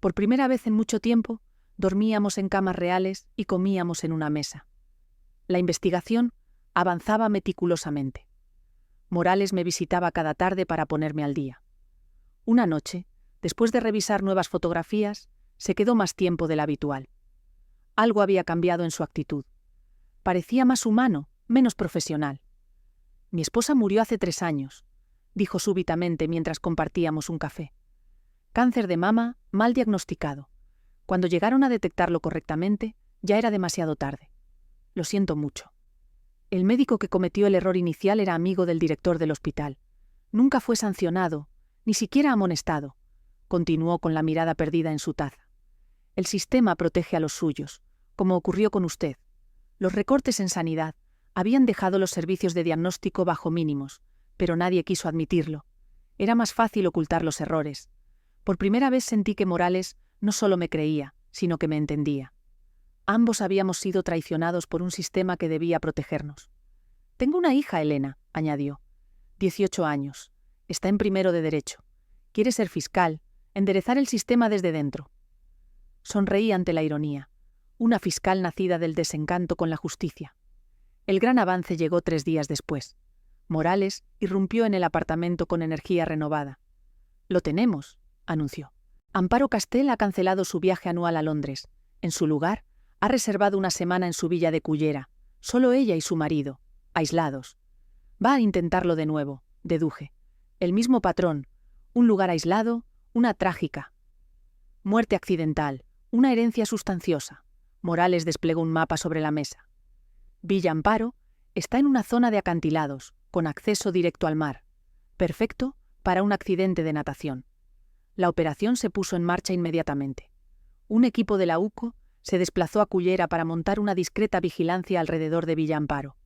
Por primera vez en mucho tiempo, dormíamos en camas reales y comíamos en una mesa. La investigación avanzaba meticulosamente. Morales me visitaba cada tarde para ponerme al día. Una noche, después de revisar nuevas fotografías, se quedó más tiempo del habitual. Algo había cambiado en su actitud. Parecía más humano, menos profesional. «Mi esposa murió hace 3 años», dijo súbitamente mientras compartíamos un café. «Cáncer de mama, mal diagnosticado. Cuando llegaron a detectarlo correctamente, ya era demasiado tarde. Lo siento mucho. El médico que cometió el error inicial era amigo del director del hospital. Nunca fue sancionado, ni siquiera amonestado», continuó con la mirada perdida en su taza. «El sistema protege a los suyos, como ocurrió con usted. Los recortes en sanidad habían dejado los servicios de diagnóstico bajo mínimos, pero nadie quiso admitirlo. Era más fácil ocultar los errores. Por primera vez sentí que Morales no solo me creía, sino que me entendía. Ambos habíamos sido traicionados por un sistema que debía protegernos. «Tengo una hija, Elena», añadió. 18 años. Está en primero de Derecho. Quiere ser fiscal, enderezar el sistema desde dentro. Sonreí ante la ironía. Una fiscal nacida del desencanto con la justicia. El gran avance llegó 3 días después. Morales irrumpió en el apartamento con energía renovada. «Lo tenemos», anunció. Amparo Castel ha cancelado su viaje anual a Londres. En su lugar, ha reservado una semana en su villa de Cullera. Solo ella y su marido, aislados. Va a intentarlo de nuevo, deduje. El mismo patrón, un lugar aislado, una trágica muerte accidental, una herencia sustanciosa. Morales desplegó un mapa sobre la mesa. Villa Amparo está en una zona de acantilados, con acceso directo al mar. Perfecto para un accidente de natación. La operación se puso en marcha inmediatamente. Un equipo de la UCO se desplazó a Cullera para montar una discreta vigilancia alrededor de Villa Amparo.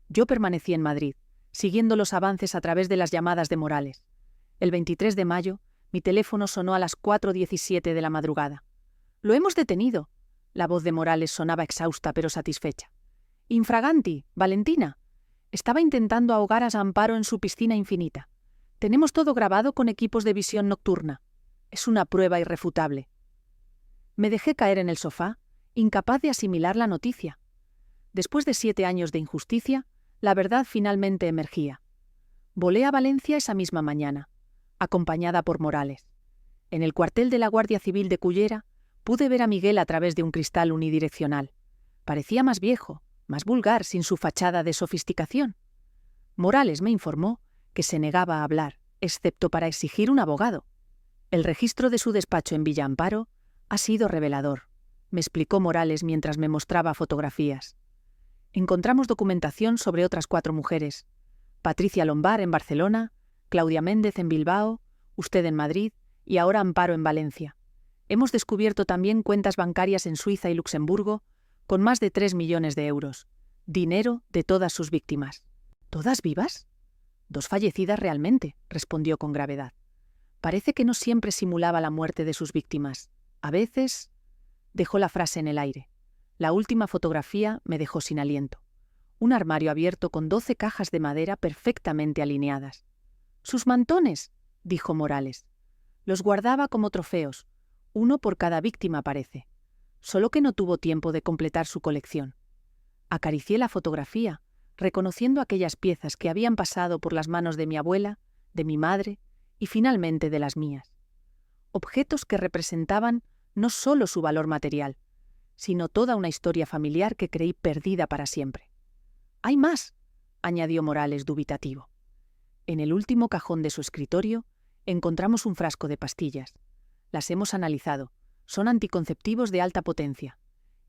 Yo permanecí en Madrid, siguiendo los avances a través de las llamadas de Morales. El 23 de mayo, mi teléfono sonó a las 4:17 de la madrugada. «Lo hemos detenido». La voz de Morales sonaba exhausta pero satisfecha. «Infraganti, Valentina». Estaba intentando ahogar a Amparo en su piscina infinita. «Tenemos todo grabado con equipos de visión nocturna. Es una prueba irrefutable». Me dejé caer en el sofá, incapaz de asimilar la noticia. Después de 7 años de injusticia, la verdad finalmente emergía. Volé a Valencia esa misma mañana, acompañada por Morales. En el cuartel de la Guardia Civil de Cullera, pude ver a Miguel a través de un cristal unidireccional. Parecía más viejo, más vulgar, sin su fachada de sofisticación. Morales me informó que se negaba a hablar, excepto para exigir un abogado. El registro de su despacho en Villa Amparo ha sido revelador, me explicó Morales mientras me mostraba fotografías. Encontramos documentación sobre otras 4 mujeres. Patricia Lombard en Barcelona, Claudia Méndez en Bilbao, usted en Madrid y ahora Amparo en Valencia. Hemos descubierto también cuentas bancarias en Suiza y Luxemburgo con más de 3 millones de euros. Dinero de todas sus víctimas. ¿Todas vivas? 2 fallecidas realmente, respondió con gravedad. Parece que no siempre simulaba la muerte de sus víctimas. A veces... Dejó la frase en el aire. La última fotografía me dejó sin aliento. Un armario abierto con 12 cajas de madera perfectamente alineadas. «Sus mantones», dijo Morales. Los guardaba como trofeos, uno por cada víctima parece. Solo que no tuvo tiempo de completar su colección. Acaricié la fotografía, reconociendo aquellas piezas que habían pasado por las manos de mi abuela, de mi madre y finalmente de las mías. Objetos que representaban no solo su valor material, sino toda una historia familiar que creí perdida para siempre. «Hay más», añadió Morales dubitativo. En el último cajón de su escritorio encontramos un frasco de pastillas. Las hemos analizado. Son anticonceptivos de alta potencia.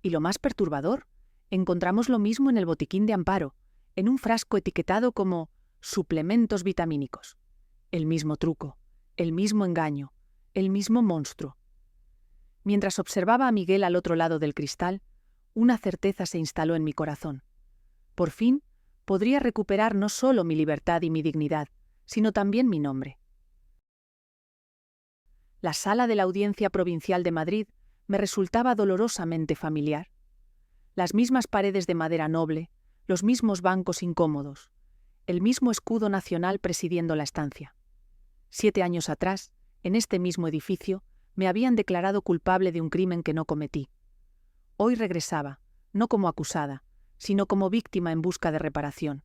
Y lo más perturbador, encontramos lo mismo en el botiquín de Amparo, en un frasco etiquetado como suplementos vitamínicos. El mismo truco, el mismo engaño, el mismo monstruo. Mientras observaba a Miguel al otro lado del cristal, una certeza se instaló en mi corazón. Por fin, podría recuperar no solo mi libertad y mi dignidad, sino también mi nombre. La sala de la Audiencia Provincial de Madrid me resultaba dolorosamente familiar. Las mismas paredes de madera noble, los mismos bancos incómodos, el mismo escudo nacional presidiendo la estancia. 7 años atrás, en este mismo edificio, me habían declarado culpable de un crimen que no cometí. Hoy regresaba, no como acusada, sino como víctima en busca de reparación.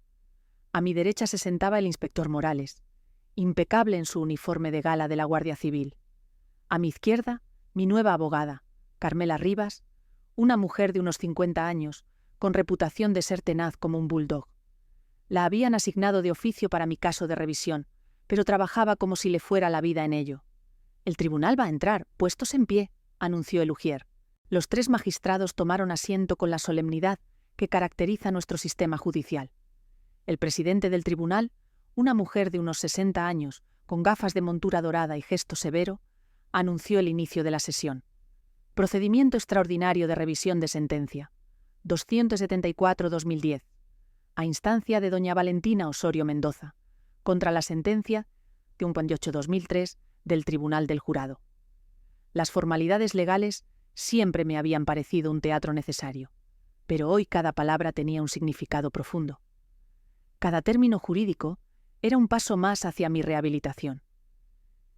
A mi derecha se sentaba el inspector Morales, impecable en su uniforme de gala de la Guardia Civil. A mi izquierda, mi nueva abogada, Carmela Rivas, una mujer de unos 50 años, con reputación de ser tenaz como un bulldog. La habían asignado de oficio para mi caso de revisión, pero trabajaba como si le fuera la vida en ello. «El tribunal va a entrar, puestos en pie», anunció el ujier. Los 3 magistrados tomaron asiento con la solemnidad que caracteriza nuestro sistema judicial. El presidente del tribunal, una mujer de unos 60 años, con gafas de montura dorada y gesto severo, anunció el inicio de la sesión. Procedimiento extraordinario de revisión de sentencia. 274-2010. A instancia de doña Valentina Osorio Mendoza, contra la sentencia de 1/8/2003 del Tribunal del Jurado. Las formalidades legales siempre me habían parecido un teatro necesario, pero hoy cada palabra tenía un significado profundo. Cada término jurídico era un paso más hacia mi rehabilitación.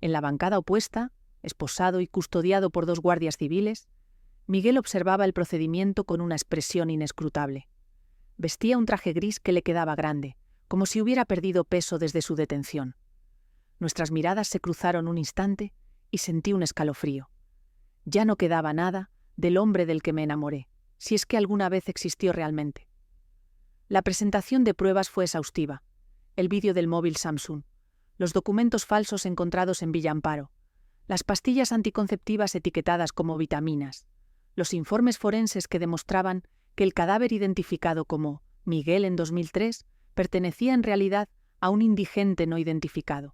En la bancada opuesta, esposado y custodiado por 2 guardias civiles, Miguel observaba el procedimiento con una expresión inescrutable. Vestía un traje gris que le quedaba grande, como si hubiera perdido peso desde su detención. Nuestras miradas se cruzaron un instante y sentí un escalofrío. Ya no quedaba nada del hombre del que me enamoré, si es que alguna vez existió realmente. La presentación de pruebas fue exhaustiva. El vídeo del móvil Samsung, los documentos falsos encontrados en Villa Amparo, las pastillas anticonceptivas etiquetadas como vitaminas, los informes forenses que demostraban que el cadáver identificado como Miguel en 2003 pertenecía en realidad a un indigente no identificado.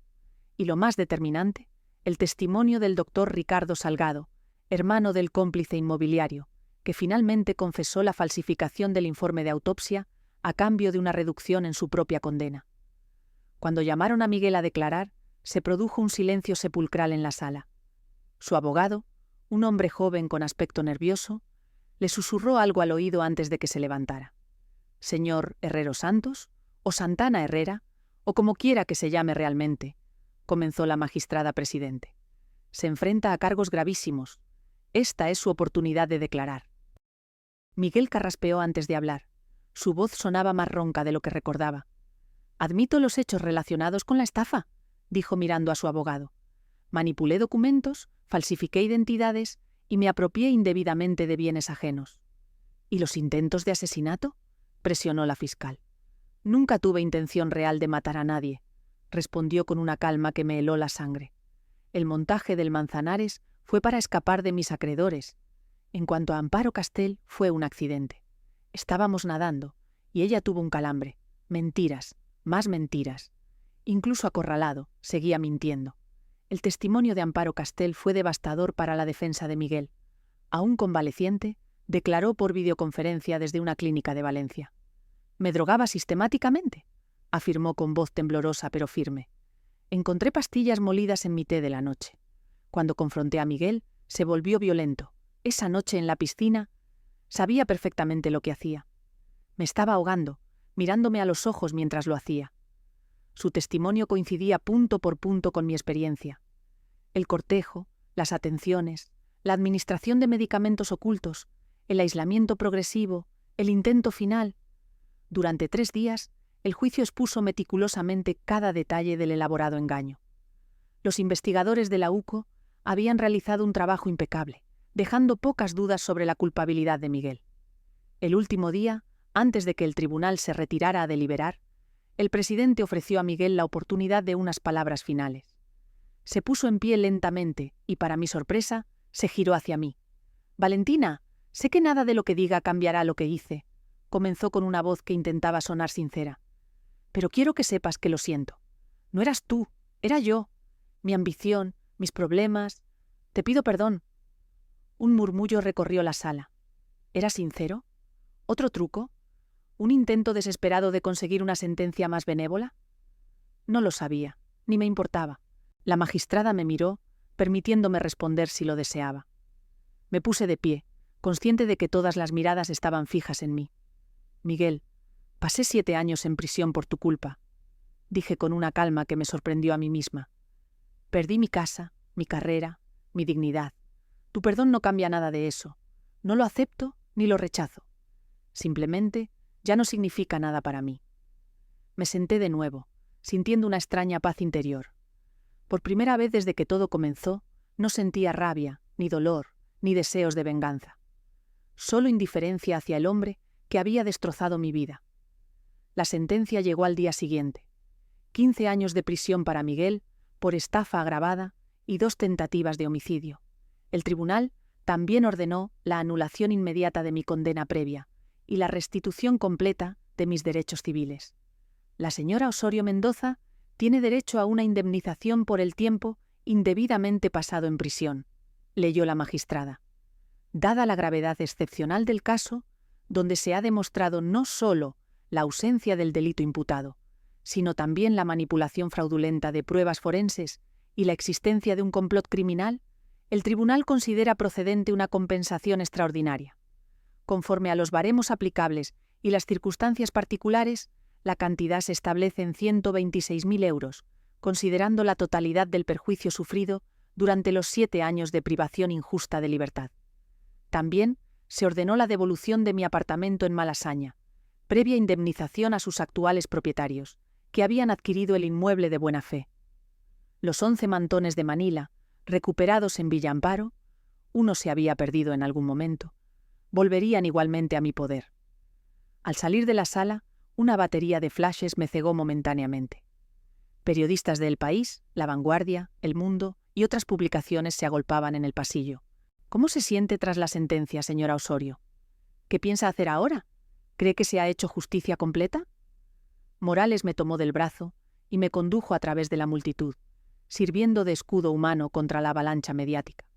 Y lo más determinante, el testimonio del doctor Ricardo Salgado, hermano del cómplice inmobiliario, que finalmente confesó la falsificación del informe de autopsia a cambio de una reducción en su propia condena. Cuando llamaron a Miguel a declarar, se produjo un silencio sepulcral en la sala. Su abogado, un hombre joven con aspecto nervioso, le susurró algo al oído antes de que se levantara. «Señor Herrero Santos, o Santana Herrera, o como quiera que se llame realmente», comenzó la magistrada presidente. «Se enfrenta a cargos gravísimos. Esta es su oportunidad de declarar». Miguel carraspeó antes de hablar. Su voz sonaba más ronca de lo que recordaba. «Admito los hechos relacionados con la estafa», dijo mirando a su abogado. «Manipulé documentos, falsifiqué identidades y me apropié indebidamente de bienes ajenos». «¿Y los intentos de asesinato?», presionó la fiscal. «Nunca tuve intención real de matar a nadie», respondió con una calma que me heló la sangre. «El montaje del Manzanares fue para escapar de mis acreedores. En cuanto a Amparo Castel, fue un accidente. Estábamos nadando y ella tuvo un calambre. Mentiras, más mentiras. Incluso acorralado, seguía mintiendo. El testimonio de Amparo Castel fue devastador para la defensa de Miguel. Aún convaleciente, declaró por videoconferencia desde una clínica de Valencia. «Me drogaba sistemáticamente», afirmó con voz temblorosa pero firme. «Encontré pastillas molidas en mi té de la noche. Cuando confronté a Miguel, se volvió violento. Esa noche en la piscina, sabía perfectamente lo que hacía. Me estaba ahogando, mirándome a los ojos mientras lo hacía. Su testimonio coincidía punto por punto con mi experiencia. El cortejo, las atenciones, la administración de medicamentos ocultos, el aislamiento progresivo, el intento final. Durante 3 días, el juicio expuso meticulosamente cada detalle del elaborado engaño. Los investigadores de la UCO habían realizado un trabajo impecable, dejando pocas dudas sobre la culpabilidad de Miguel. El último día, antes de que el tribunal se retirara a deliberar, el presidente ofreció a Miguel la oportunidad de unas palabras finales. Se puso en pie lentamente y, para mi sorpresa, se giró hacia mí. «Valentina, sé que nada de lo que diga cambiará lo que hice», comenzó con una voz que intentaba sonar sincera. «Pero quiero que sepas que lo siento. No eras tú, era yo. Mi ambición, mis problemas. Te pido perdón». Un murmullo recorrió la sala. ¿Era sincero? ¿Otro truco? ¿Un intento desesperado de conseguir una sentencia más benévola? No lo sabía, ni me importaba. La magistrada me miró, permitiéndome responder si lo deseaba. Me puse de pie, consciente de que todas las miradas estaban fijas en mí. «Miguel, pasé 7 años en prisión por tu culpa», dije con una calma que me sorprendió a mí misma. «Perdí mi casa, mi carrera, mi dignidad. Tu perdón no cambia nada de eso. No lo acepto ni lo rechazo. Simplemente ya no significa nada para mí». Me senté de nuevo, sintiendo una extraña paz interior. Por primera vez desde que todo comenzó, no sentía rabia, ni dolor, ni deseos de venganza. Solo indiferencia hacia el hombre que había destrozado mi vida. La sentencia llegó al día siguiente. 15 años de prisión para Miguel, por estafa agravada y 2 tentativas de homicidio. El tribunal también ordenó la anulación inmediata de mi condena previa y la restitución completa de mis derechos civiles. La señora Osorio Mendoza tiene derecho a una indemnización por el tiempo indebidamente pasado en prisión, leyó la magistrada. Dada la gravedad excepcional del caso, donde se ha demostrado no solo la ausencia del delito imputado, sino también la manipulación fraudulenta de pruebas forenses y la existencia de un complot criminal, el tribunal considera procedente una compensación extraordinaria. Conforme a los baremos aplicables y las circunstancias particulares, la cantidad se establece en 126.000 euros, considerando la totalidad del perjuicio sufrido durante los 7 años de privación injusta de libertad. También se ordenó la devolución de mi apartamento en Malasaña, previa indemnización a sus actuales propietarios, que habían adquirido el inmueble de buena fe. Los 11 mantones de Manila, recuperados en Villa Amparo, uno se había perdido en algún momento, volverían igualmente a mi poder. Al salir de la sala, una batería de flashes me cegó momentáneamente. Periodistas de El País, La Vanguardia, El Mundo y otras publicaciones se agolpaban en el pasillo. ¿Cómo se siente tras la sentencia, señora Osorio? ¿Qué piensa hacer ahora? ¿Cree que se ha hecho justicia completa? Morales me tomó del brazo y me condujo a través de la multitud, sirviendo de escudo humano contra la avalancha mediática.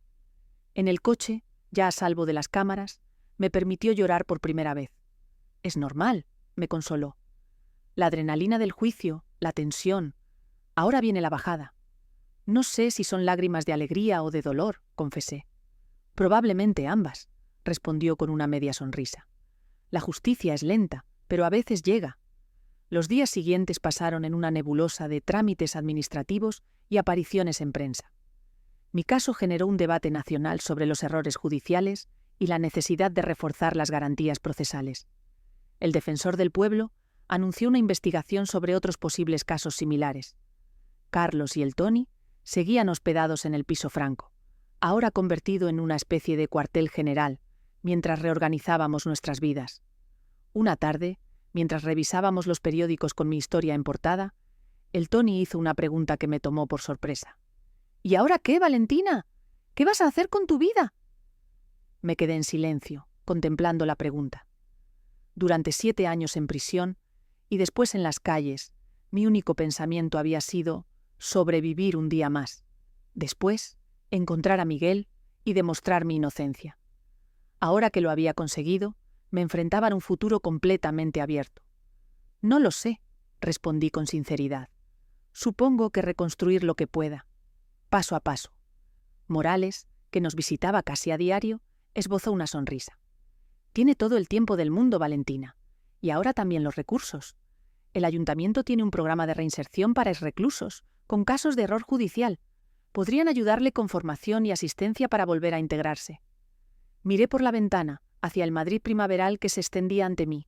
En el coche, ya a salvo de las cámaras, me permitió llorar por primera vez. Es normal, me consoló. La adrenalina del juicio, la tensión. Ahora viene la bajada. No sé si son lágrimas de alegría o de dolor, confesé. Probablemente ambas, respondió con una media sonrisa. La justicia es lenta, pero a veces llega. Los días siguientes pasaron en una nebulosa de trámites administrativos y apariciones en prensa. Mi caso generó un debate nacional sobre los errores judiciales y la necesidad de reforzar las garantías procesales. El defensor del pueblo anunció una investigación sobre otros posibles casos similares. Carlos y el Tony seguían hospedados en el piso Franco, ahora convertido en una especie de cuartel general, mientras reorganizábamos nuestras vidas. Una tarde, mientras revisábamos los periódicos con mi historia en portada, el Tony hizo una pregunta que me tomó por sorpresa. ¿Y ahora qué, Valentina? ¿Qué vas a hacer con tu vida? Me quedé en silencio, contemplando la pregunta. Durante 7 años en prisión y después en las calles, mi único pensamiento había sido sobrevivir un día más. Después, encontrar a Miguel y demostrar mi inocencia. Ahora que lo había conseguido, me enfrentaba a un futuro completamente abierto. No lo sé, respondí con sinceridad. Supongo que reconstruir lo que pueda, paso a paso. Morales, que nos visitaba casi a diario, esbozó una sonrisa. Tiene todo el tiempo del mundo, Valentina, y ahora también los recursos. El ayuntamiento tiene un programa de reinserción para exreclusos, con casos de error judicial. Podrían ayudarle con formación y asistencia para volver a integrarse. Miré por la ventana, hacia el Madrid primaveral que se extendía ante mí.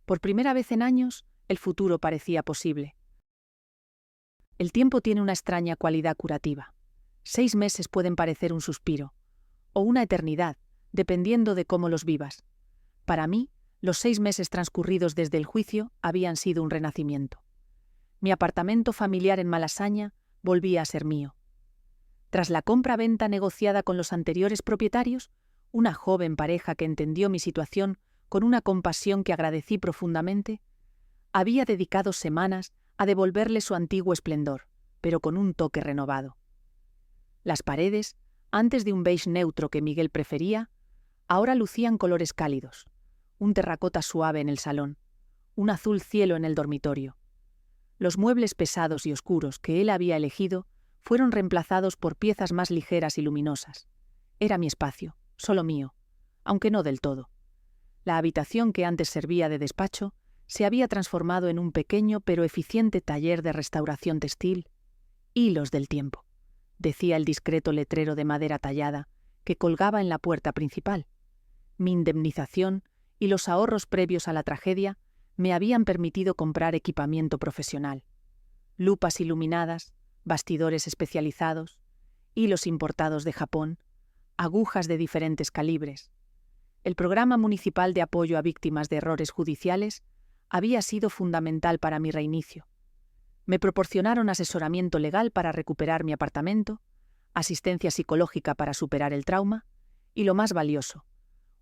Por primera vez en años, el futuro parecía posible. El tiempo tiene una extraña cualidad curativa. 6 meses pueden parecer un suspiro, o una eternidad, dependiendo de cómo los vivas. Para mí, los 6 meses transcurridos desde el juicio habían sido un renacimiento. Mi apartamento familiar en Malasaña volvía a ser mío. Tras la compra-venta negociada con los anteriores propietarios, una joven pareja que entendió mi situación con una compasión que agradecí profundamente, había dedicado semanas a devolverle su antiguo esplendor, pero con un toque renovado. Las paredes, antes de un beige neutro que Miguel prefería, ahora lucían colores cálidos, un terracota suave en el salón, un azul cielo en el dormitorio. Los muebles pesados y oscuros que él había elegido fueron reemplazados por piezas más ligeras y luminosas. Era mi espacio, solo mío, aunque no del todo. La habitación que antes servía de despacho se había transformado en un pequeño pero eficiente taller de restauración textil. Hilos del tiempo, decía el discreto letrero de madera tallada que colgaba en la puerta principal. Mi indemnización y los ahorros previos a la tragedia me habían permitido comprar equipamiento profesional. Lupas iluminadas, bastidores especializados, hilos importados de Japón, agujas de diferentes calibres. El programa municipal de apoyo a víctimas de errores judiciales había sido fundamental para mi reinicio. Me proporcionaron asesoramiento legal para recuperar mi apartamento, asistencia psicológica para superar el trauma y, lo más valioso,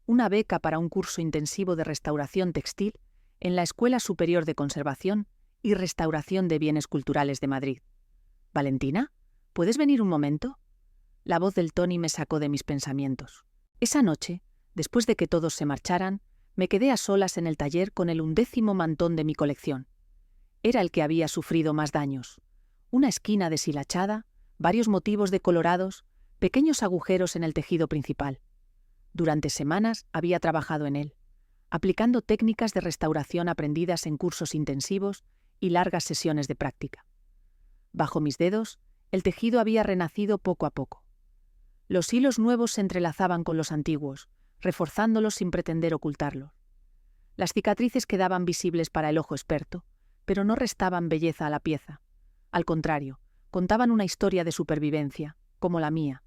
una beca para un curso intensivo de restauración textil en la Escuela Superior de Conservación y Restauración de Bienes Culturales de Madrid. «Valentina, ¿puedes venir un momento?». La voz del Tony me sacó de mis pensamientos. Esa noche, después de que todos se marcharan, me quedé a solas en el taller con el 11º mantón de mi colección. Era el que había sufrido más daños. Una esquina deshilachada, varios motivos decolorados, pequeños agujeros en el tejido principal. Durante semanas había trabajado en él, aplicando técnicas de restauración aprendidas en cursos intensivos y largas sesiones de práctica. Bajo mis dedos, el tejido había renacido poco a poco. Los hilos nuevos se entrelazaban con los antiguos, reforzándolos sin pretender ocultarlos. Las cicatrices quedaban visibles para el ojo experto, pero no restaban belleza a la pieza. Al contrario, contaban una historia de supervivencia, como la mía.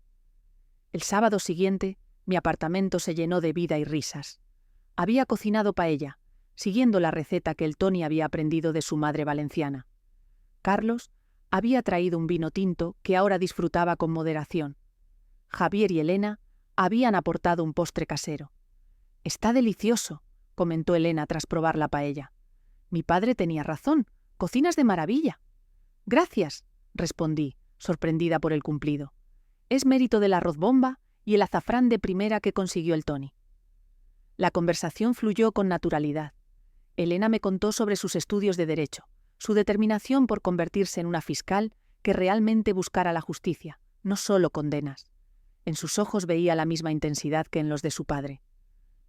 El sábado siguiente, mi apartamento se llenó de vida y risas. Había cocinado paella, siguiendo la receta que el Tony había aprendido de su madre valenciana. Carlos había traído un vino tinto que ahora disfrutaba con moderación. Javier y Elena habían aportado un postre casero. «Está delicioso», comentó Elena tras probar la paella. «Mi padre tenía razón, cocinas de maravilla». «Gracias», respondí, sorprendida por el cumplido. «Es mérito del arroz bomba y el azafrán de primera que consiguió el Tony». La conversación fluyó con naturalidad. Elena me contó sobre sus estudios de Derecho, su determinación por convertirse en una fiscal que realmente buscara la justicia, no solo condenas. En sus ojos veía la misma intensidad que en los de su padre.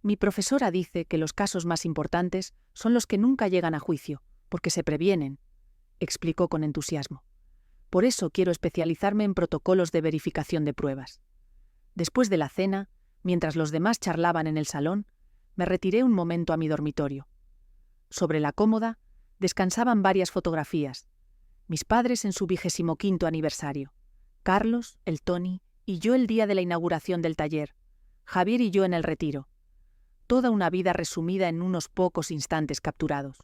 «Mi profesora dice que los casos más importantes son los que nunca llegan a juicio, porque se previenen», explicó con entusiasmo. «Por eso quiero especializarme en protocolos de verificación de pruebas». Después de la cena, mientras los demás charlaban en el salón, me retiré un momento a mi dormitorio. Sobre la cómoda descansaban varias fotografías. Mis padres en su 25º aniversario. Carlos, el Tony y yo el día de la inauguración del taller. Javier y yo en el retiro. Toda una vida resumida en unos pocos instantes capturados.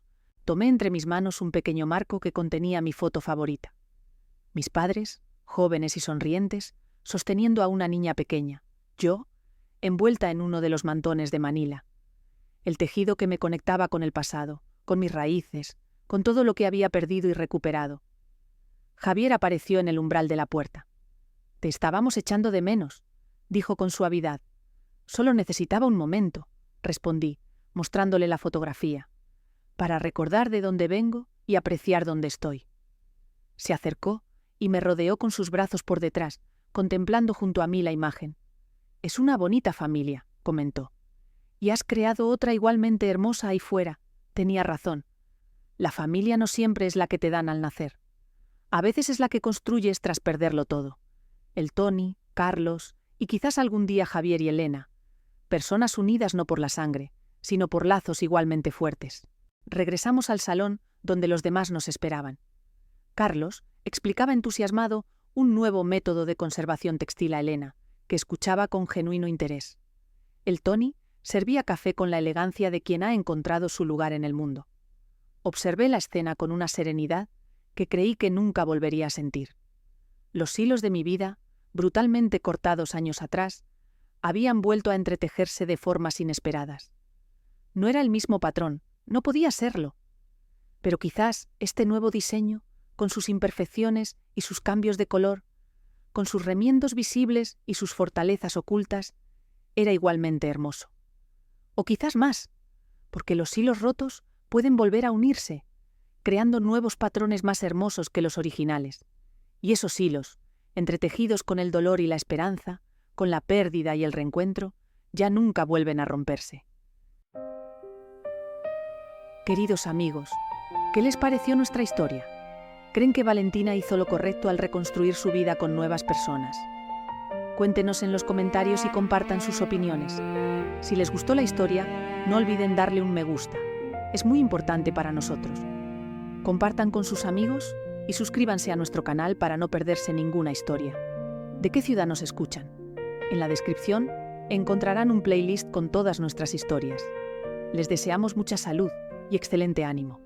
Tomé entre mis manos un pequeño marco que contenía mi foto favorita. Mis padres, jóvenes y sonrientes, sosteniendo a una niña pequeña. Yo, envuelta en uno de los mantones de Manila. El tejido que me conectaba con el pasado, con mis raíces, con todo lo que había perdido y recuperado. Javier apareció en el umbral de la puerta. «Te estábamos echando de menos», dijo con suavidad. «Solo necesitaba un momento», respondí, mostrándole la fotografía, «para recordar de dónde vengo y apreciar dónde estoy». Se acercó y me rodeó con sus brazos por detrás, contemplando junto a mí la imagen. «Es una bonita familia», comentó. «Y has creado otra igualmente hermosa ahí fuera». Tenía razón. La familia no siempre es la que te dan al nacer. A veces es la que construyes tras perderlo todo. El Tony, Carlos y quizás algún día Javier y Elena. Personas unidas no por la sangre, sino por lazos igualmente fuertes. Regresamos al salón donde los demás nos esperaban. Carlos explicaba entusiasmado un nuevo método de conservación textil a Elena, que escuchaba con genuino interés. El Tony servía café con la elegancia de quien ha encontrado su lugar en el mundo. Observé la escena con una serenidad que creí que nunca volvería a sentir. Los hilos de mi vida, brutalmente cortados años atrás, habían vuelto a entretejerse de formas inesperadas. No era el mismo patrón, no podía serlo. Pero quizás este nuevo diseño, con sus imperfecciones y sus cambios de color, con sus remiendos visibles y sus fortalezas ocultas, era igualmente hermoso. O quizás más, porque los hilos rotos pueden volver a unirse, creando nuevos patrones más hermosos que los originales. Y esos hilos, entretejidos con el dolor y la esperanza, con la pérdida y el reencuentro, ya nunca vuelven a romperse. Queridos amigos, ¿qué les pareció nuestra historia? ¿Creen que Valentina hizo lo correcto al reconstruir su vida con nuevas personas? Cuéntenos en los comentarios y compartan sus opiniones. Si les gustó la historia, no olviden darle un me gusta. Es muy importante para nosotros. Compartan con sus amigos y suscríbanse a nuestro canal para no perderse ninguna historia. ¿De qué ciudad nos escuchan? En la descripción encontrarán un playlist con todas nuestras historias. Les deseamos mucha salud y excelente ánimo.